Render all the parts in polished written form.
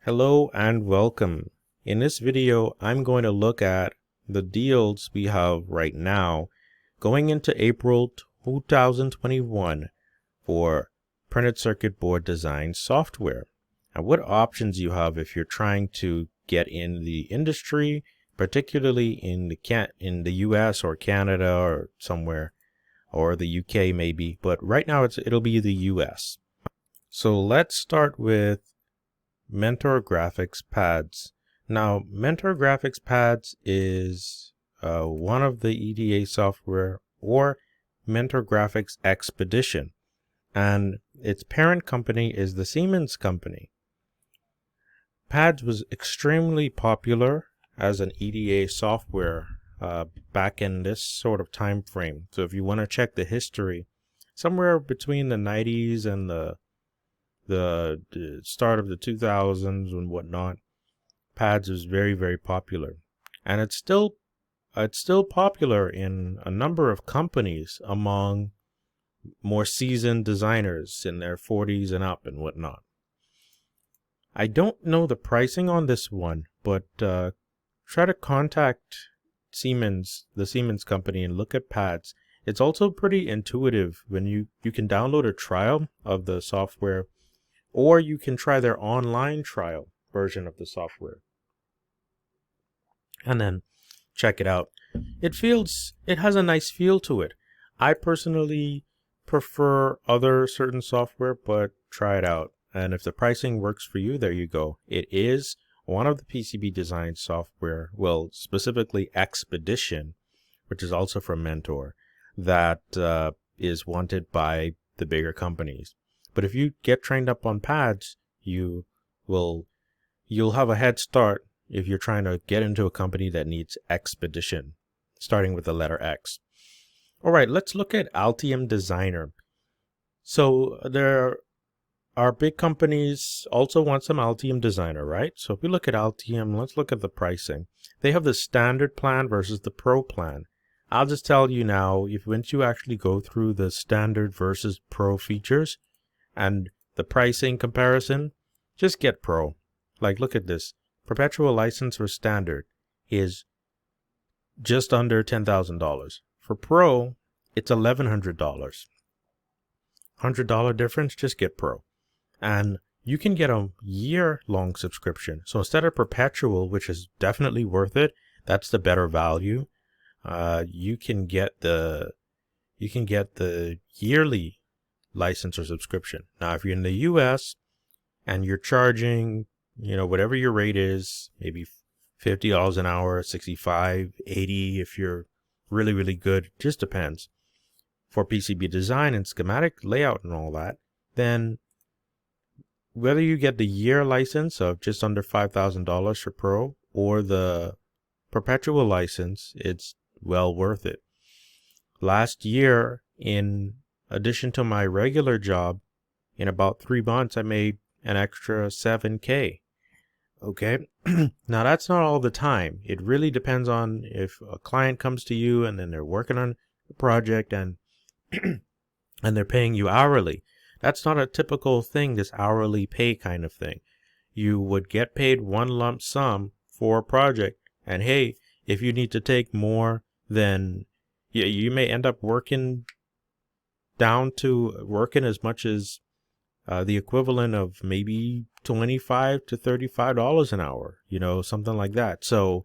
Hello and welcome. In this video, I'm going to look at the deals we have right now going into April 2021 for printed circuit board design software and what options you have if you're trying to get in the industry, particularly in the US or Canada or somewhere, or the UK maybe, but right now it'll be the US. So let's start with Mentor Graphics Pads. Now, Mentor Graphics Pads is one of the EDA software, or Mentor Graphics Xpedition, and its parent company is the Siemens company. Pads was extremely popular as an EDA software back in this sort of time frame. So if you want to check the history, somewhere between the 90s and the start of the 2000s and whatnot, Pads was very, very popular, and it's still popular in a number of companies among more seasoned designers in their 40s and up and whatnot. I don't know the pricing on this one, but try to contact the Siemens company, and look at Pads. It's also pretty intuitive. When you can download a trial of the software, or you can try their online trial version of the software and then check it out. It has a nice feel to it. I personally prefer other certain software, but try it out. And if the pricing works for you, there you go. It is one of the PCB design software, well, specifically Xpedition, which is also from Mentor, that is wanted by the bigger companies. But if you get trained up on Pads, you'll have a head start if you're trying to get into a company that needs Xpedition, starting with the letter X. All right, let's look at Altium Designer. So there are big companies also want some Altium Designer, right? So if we look at Altium, let's look at the pricing. They have the standard plan versus the pro plan. I'll just tell you now, once you actually go through the standard versus pro features and the pricing comparison, just get pro. Like, look at this. Perpetual license for standard is just under $10,000. For pro, it's $1,100. $100 difference, just get pro. And you can get a year-long subscription. So instead of perpetual, which is definitely worth it, that's the better value. You can get the yearly license or subscription. Now, if you're in the US and you're charging, whatever your rate is, maybe $50 an hour, $65, $80 if you're really, really good, just depends, for PCB design and schematic layout and all that, then whether you get the year license of just under $5,000 for pro or the perpetual license, it's well worth it. Last year, in addition to my regular job, in about 3 months, I made an extra $7K. Okay. Now, that's not all the time. It really depends on if a client comes to you and then they're working on a project and they're paying you hourly. That's not a typical thing, this hourly pay kind of thing. You would get paid one lump sum for a project. And hey, if you need to take more, then you may end up working as much as the equivalent of maybe $25 to $35 an hour, something like that. So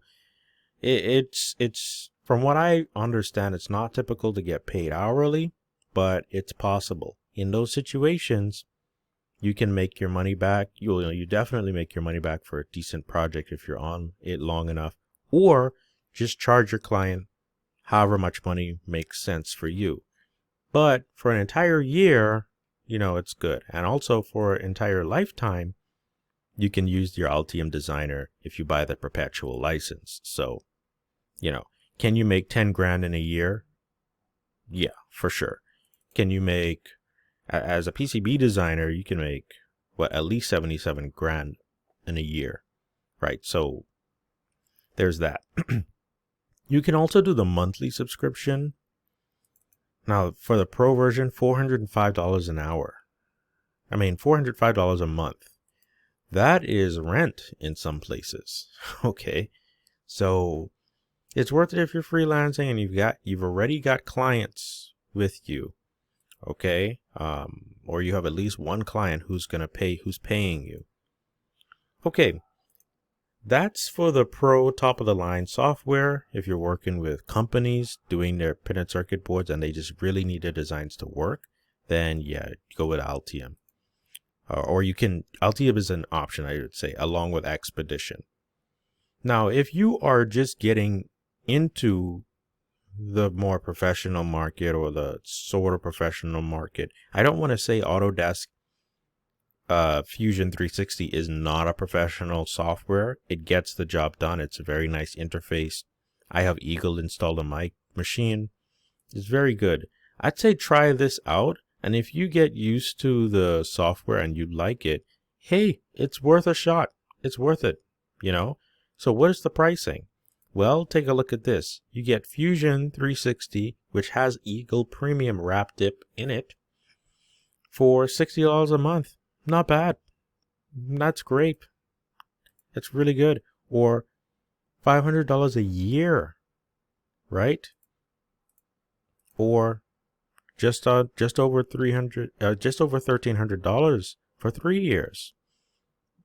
it's from what I understand, it's not typical to get paid hourly, but it's possible. In those situations, you can make your money back. You definitely make your money back for a decent project if you're on it long enough, or just charge your client however much money makes sense for you. But for an entire year, it's good. And also for an entire lifetime, you can use your Altium Designer if you buy the perpetual license. So, can you make 10 grand in a year? Yeah, for sure. Can you make, as a PCB designer, you can make, at least 77 grand in a year, right? So there's that. You can also do the monthly subscription. Now, for the pro version, $405 an hour. $405 a month. that is rent in some places. Okay. So it's worth it if you're freelancing and you've already got clients with you. Okay. Or you have at least one client who's paying you. Okay. That's for the pro top of the line software. If you're working with companies doing their printed circuit boards and they just really need their designs to work, then yeah, go with Altium. Altium is an option, I would say, along with Xpedition. Now, if you are just getting into the more professional market or the sort of professional market, I don't want to say Autodesk Fusion 360 is not a professional software. It gets the job done. It's a very nice interface. I have Eagle installed on my machine. It's very good. I'd say try this out. And if you get used to the software and you like it, hey, it's worth a shot. It's worth it, you know? So what is the pricing? Well, take a look at this. You get Fusion 360, which has Eagle Premium Wrap Dip in it, for $60 a month. Not bad. That's great. It's really good. Or $500 a year, right? Or just over $1,300 for 3 years.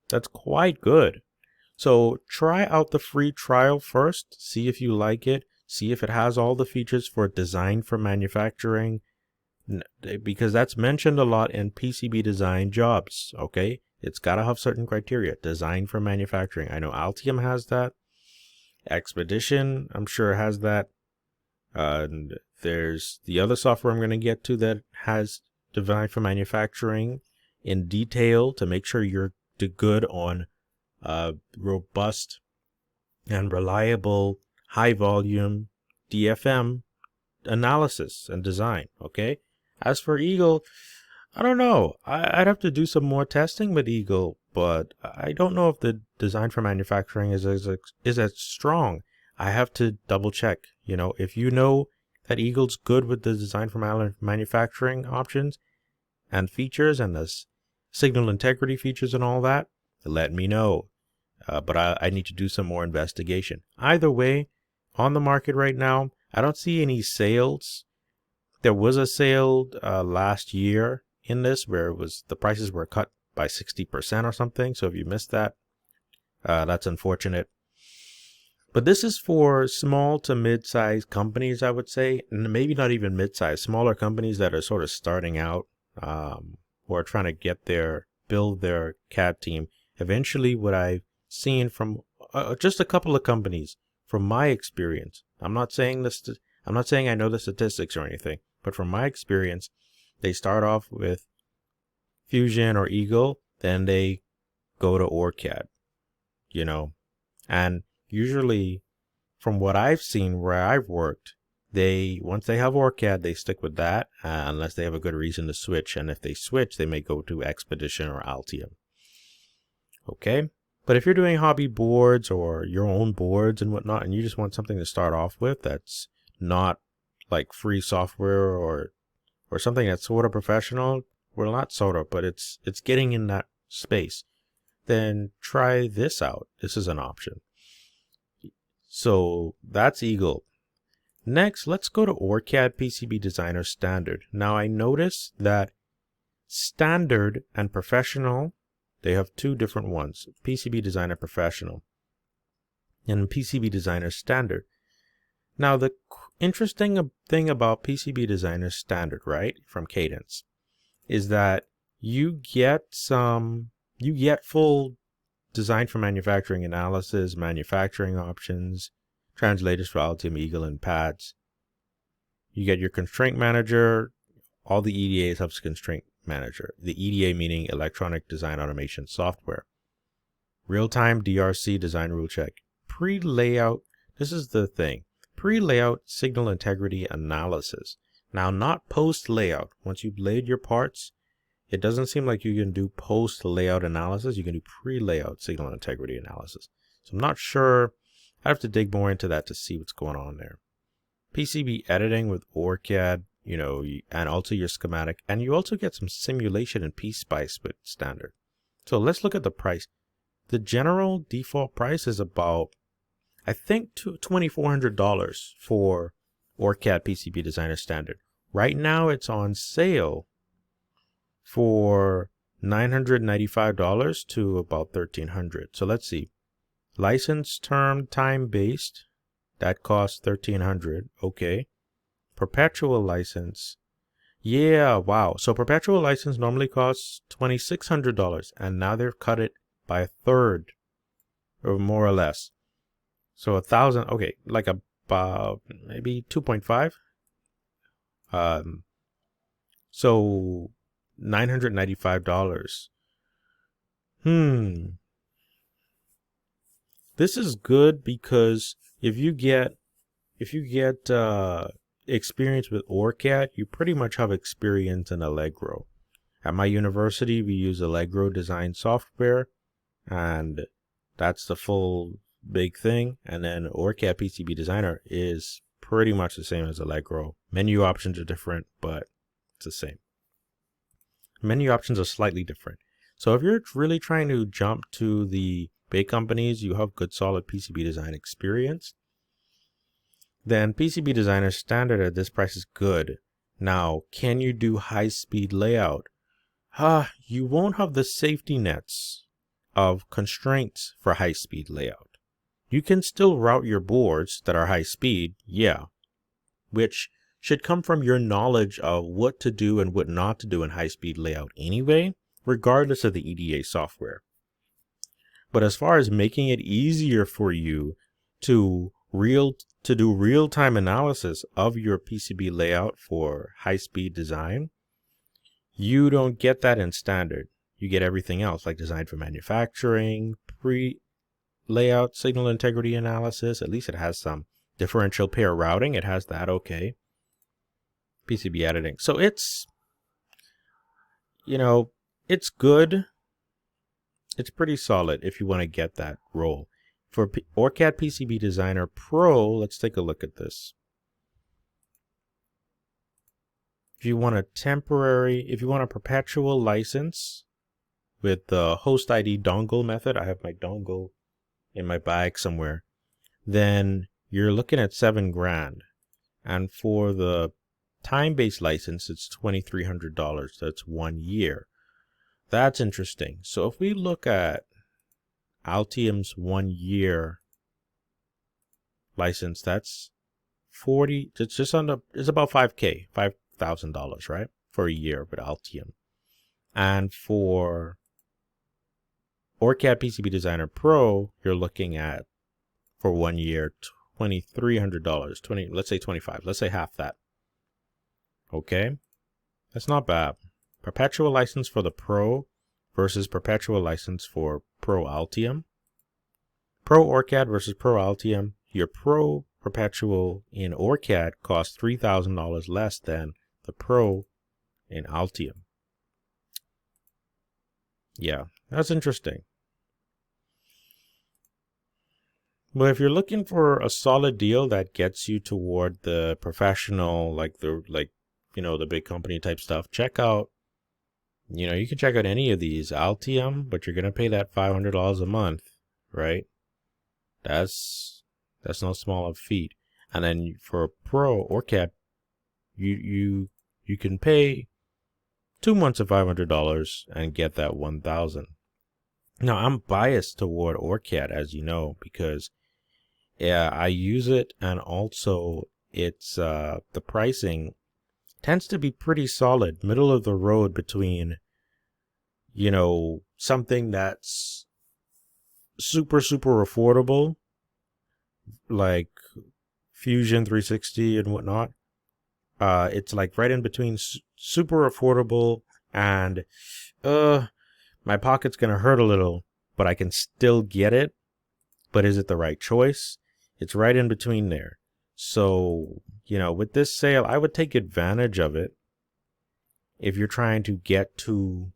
That's quite good. So try out the free trial first. See if you like it. See if it has all the features for design for manufacturing, because that's mentioned a lot in PCB design jobs. Okay, it's got to have certain criteria. Design for manufacturing. I know Altium has that. Xpedition, I'm sure, has that. And there's the other software I'm going to get to that has design for manufacturing in detail to make sure you're good on robust and reliable high volume DFM analysis and design. Okay. As for Eagle, I don't know. I'd have to do some more testing with Eagle, but I don't know if the design for manufacturing is as strong. I have to double check. You know, if you know that Eagle's good with the design for manufacturing options and features and the signal integrity features and all that, let me know. But I need to do some more investigation. Either way, on the market right now, I don't see any sales. There was a sale last year in this where the prices were cut by 60% or something. So if you missed that, that's unfortunate. But this is for small to mid-sized companies, I would say, and maybe not even mid-sized, smaller companies that are sort of starting out, or trying to build their CAD team. Eventually, what I've seen from just a couple of companies, from my experience, I'm not saying I know the statistics or anything, but from my experience, they start off with Fusion or Eagle, then they go to OrCAD, you know, and usually from what I've seen where I've worked, once they have OrCAD, they stick with that unless they have a good reason to switch. And if they switch, they may go to Xpedition or Altium. Okay. But if you're doing hobby boards or your own boards and whatnot, and you just want something to start off with that's not like free software or something that's sort of professional, well, not sort of, but it's getting in that space, then try this out. This is an option. So that's Eagle. Next, let's go to OrCAD PCB Designer Standard. Now I notice that Standard and Professional, they have two different ones, PCB Designer Professional and PCB Designer Standard. Now the interesting thing about PCB Designer Standard, right, from Cadence, is that you get full design for manufacturing analysis, manufacturing options, translators for Altium, Eagle, and pads. You get your constraint manager. All the EDAs have constraint manager. The EDA meaning electronic design automation software. Real-time DRC design rule check. Pre-layout. This is the thing. Pre-layout signal integrity analysis. Now, not post-layout. Once you've laid your parts, it doesn't seem like you can do post-layout analysis. You can do pre-layout signal integrity analysis. So I'm not sure. I have to dig more into that to see what's going on there. PCB editing with OrCAD, you know, and also your schematic. And you also get some simulation in PSpice with Standard. So let's look at the price. The general default price is about, I think, $2,400 for OrCAD PCB Designer Standard. Right now it's on sale for $995 to about $1,300. So let's see. License term time based, that costs $1,300. Okay. Perpetual license. Yeah, wow. So perpetual license normally costs $2,600, and now they've cut it by a third, or more or less. So 1,000. Okay, like about maybe 2.5. So $995. This is good because if you get experience with OrCAD, you pretty much have experience in Allegro. At my university, we use Allegro design software, and that's the full big thing. And then OrCAD PCB Designer is pretty much the same as Allegro. Menu options are different, but it's the same. Menu options are slightly different. So if you're really trying to jump to the big companies, you have good solid PCB design experience, then PCB Designer Standard at this price is good. Now, can you do high-speed layout? You won't have the safety nets of constraints for high-speed layout. You can still route your boards that are high-speed, yeah, which should come from your knowledge of what to do and what not to do in high-speed layout anyway, regardless of the EDA software. But as far as making it easier for you to do real-time analysis of your PCB layout for high-speed design, you don't get that in standard. You get everything else, like design for manufacturing, pre-layout signal integrity analysis. At least it has some differential pair routing. It has that, okay. PCB editing. So it's, it's good. It's pretty solid if you want to get that role. For OrCAD PCB Designer Pro, let's take a look at this. If you want a perpetual license with the host ID dongle method, I have my dongle in my bag somewhere, then you're looking at $7,000. And for the time-based license, it's $2,300. That's 1 year. That's interesting. So if we look at Altium's 1 year license, that's it's about $5,000, right? For a year with Altium. And for OrCAD PCB Designer Pro, you're looking at, for 1 year, $2,300. Let's say 25. Let's say half that. Okay? That's not bad. Perpetual license for the Pro versus perpetual license for Pro Altium. Pro OrCAD versus Pro Altium. Your Pro perpetual in OrCAD costs $3,000 less than the Pro in Altium. Yeah, that's interesting. But if you're looking for a solid deal that gets you toward the professional, the big company type stuff, check out, you can check out any of these. Altium, but you're going to pay that $500 a month, right? That's no small feat. And then for Pro OrCAD, you can pay 2 months of $500 and get that $1,000. Now, I'm biased toward OrCAD, as you know, because I use it, and also it's the pricing tends to be pretty solid, middle of the road between, something that's super, super affordable, like Fusion 360 and whatnot. It's like right in between super affordable and my pocket's gonna hurt a little, but I can still get it. But is it the right choice? It's right in between there. So, with this sale, I would take advantage of it if you're trying to get to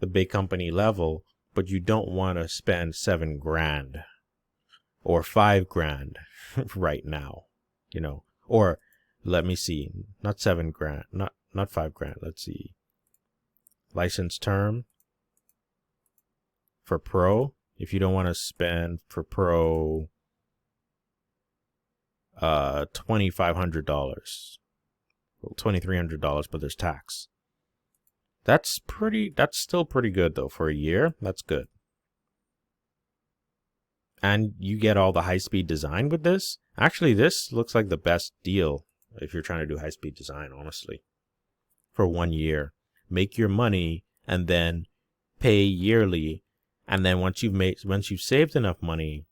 the big company level, but you don't want to spend $7,000 or $5,000 right now, or let me see, not $7,000, not $5,000. Let's see. License term. for Pro, if you don't want to spend for Pro $2,500, well, $2,300, but there's tax. That's still pretty good though for a year. That's good. And you get all the high-speed design with this. Actually, this looks like the best deal if you're trying to do high-speed design, honestly. For 1 year. Make your money and then pay yearly. And then once you've saved enough money,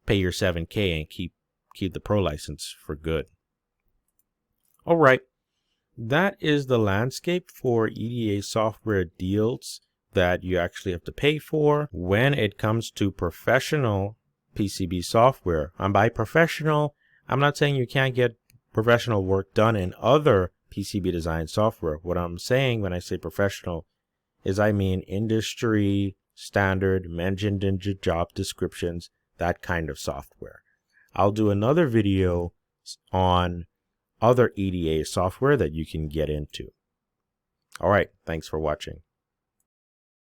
pay your $7K and keep the Pro license for good. All right. That is the landscape for EDA software deals that you actually have to pay for when it comes to professional PCB software. And by professional, I'm not saying you can't get professional work done in other PCB design software. What I'm saying when I say professional is I mean industry standard, mentioned in job descriptions, that kind of software. I'll do another video on other EDA software that you can get into. All right, thanks for watching.